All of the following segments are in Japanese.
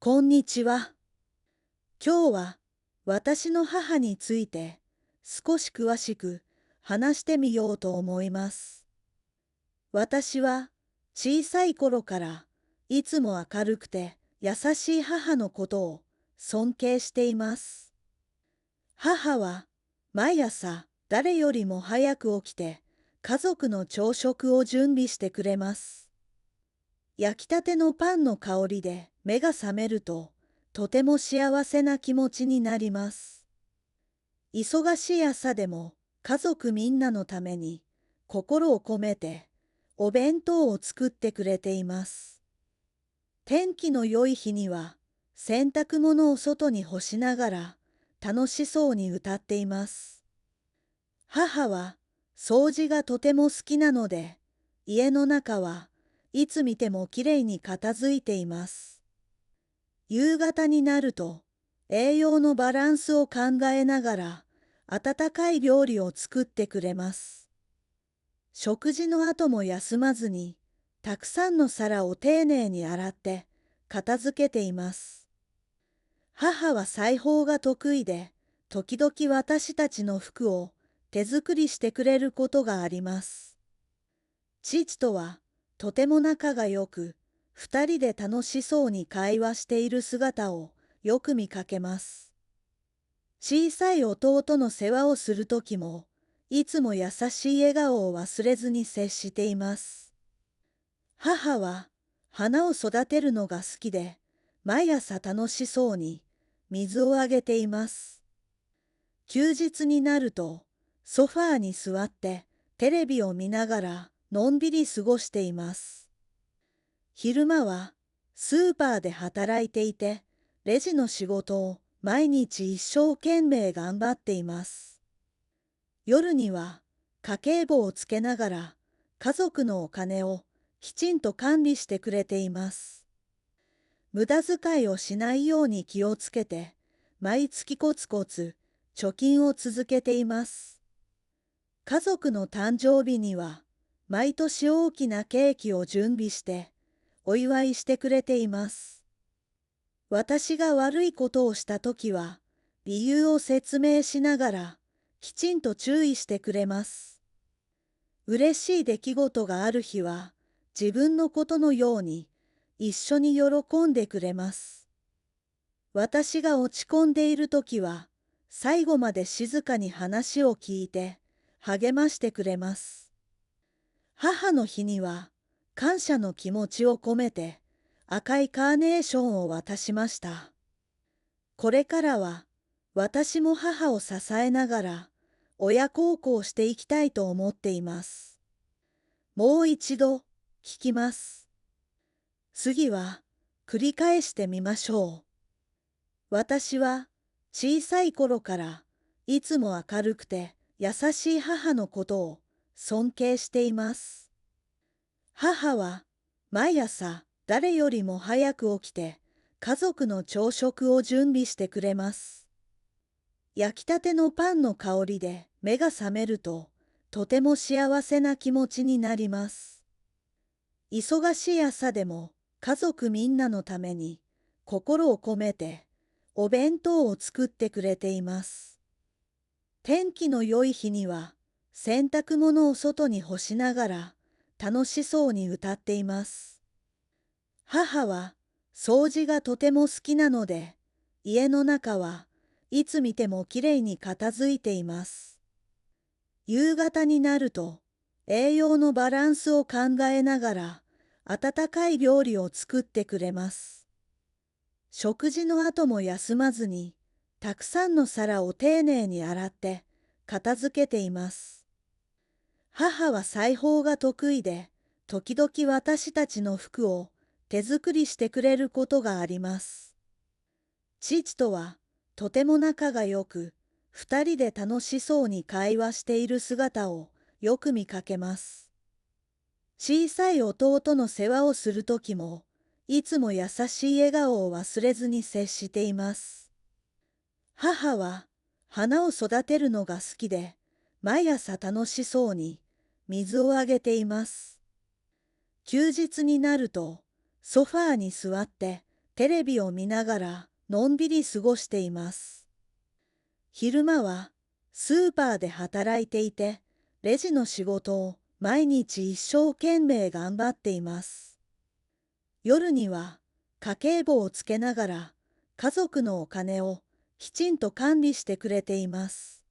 こんにちは。今日は私の母について少し詳しく話してみようと思います。私は小さい頃からいつも明るくて優しい母のことを尊敬しています。母は毎朝誰よりも早く起きて家族の朝食を準備してくれます。焼きたてのパンの香りで目が覚めるととても幸せな気持ちになります。忙しい朝でも家族みんなのために心を込めてお弁当を作ってくれています。天気の良い日には洗濯物を外に干しながら楽しそうに歌っています。母は掃除がとても好きなので家の中はいつ見てもきれいに片付いています。夕方になると栄養のバランスを考えながら温かい料理を作ってくれます。食事の後も休まずにたくさんの皿を丁寧に洗って片付けています。母は裁縫が得意で時々私たちの服を手作りしてくれることがあります。父とはとても仲が良く、二人で楽しそうに会話している姿をよく見かけます。小さい弟の世話をするときも、いつも優しい笑顔を忘れずに接しています。母は花を育てるのが好きで、毎朝楽しそうに水をあげています。休日になると、ソファーに座ってテレビを見ながらのんびり過ごしています。昼間はスーパーで働いていて、レジの仕事を毎日一生懸命頑張っています。夜には家計簿をつけながら家族のお金をきちんと管理してくれています。無駄遣いをしないように気をつけて、毎月コツコツ貯金を続けています。家族の誕生日には毎年大きなケーキを準備してお祝いしてくれています。私が悪いことをしたときは理由を説明しながらきちんと注意してくれます。嬉しい出来事がある日は自分のことのように一緒に喜んでくれます。私が落ち込んでいるときは最後まで静かに話を聞いて励ましてくれます。母の日には感謝の気持ちを込めて赤いカーネーションを渡しました。これからは私も母を支えながら親孝行していきたいと思っています。もう一度聞きます。次は繰り返してみましょう。私は小さい頃からいつも明るくて優しい母のことを尊敬しています。母は毎朝誰よりも早く起きて家族の朝食を準備してくれます。焼きたてのパンの香りで目が覚めるととても幸せな気持ちになります。忙しい朝でも家族みんなのために心を込めてお弁当を作ってくれています。天気の良い日には洗濯物を外に干しながら楽しそうに歌っています。母は掃除がとても好きなので家の中はいつ見てもきれいに片付いています。夕方になると栄養のバランスを考えながら温かい料理を作ってくれます。食事の後も休まずにたくさんの皿を丁寧に洗って片付けています。母は裁縫が得意で時々私たちの服を手作りしてくれることがあります。父とはとても仲が良く、二人で楽しそうに会話している姿をよく見かけます。小さい弟の世話をするときも、いつも優しい笑顔を忘れずに接しています。母は花を育てるのが好きで、毎朝楽しそうに水をあげています。休日になるとソファーに座ってテレビを見ながらのんびり過ごしています。昼間はスーパーで働いていて、レジの仕事を毎日一生懸命頑張っています。夜には家計簿をつけながら家族のお金をきちんと管理してくれています。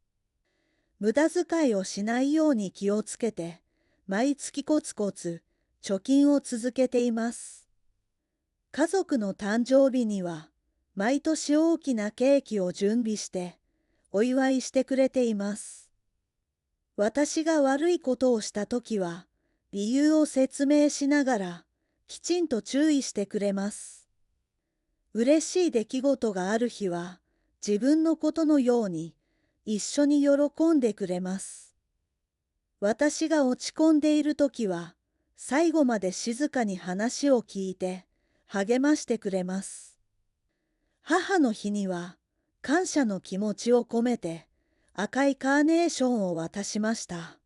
無駄遣いをしないように気をつけて、毎月コツコツ貯金を続けています。家族の誕生日には毎年大きなケーキを準備してお祝いしてくれています。私が悪いことをしたときは理由を説明しながらきちんと注意してくれます。嬉しい出来事がある日は自分のことのように一緒に喜んでくれます。私が落ち込んでいるときは最後まで静かに話を聞いて励ましてくれます。母の日には感謝の気持ちを込めて赤いカーネーションを渡しました。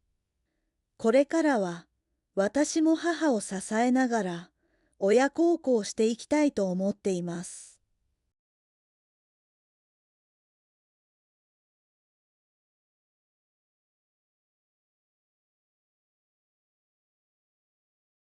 これからは私も母を支えながら親孝行していきたいと思っています。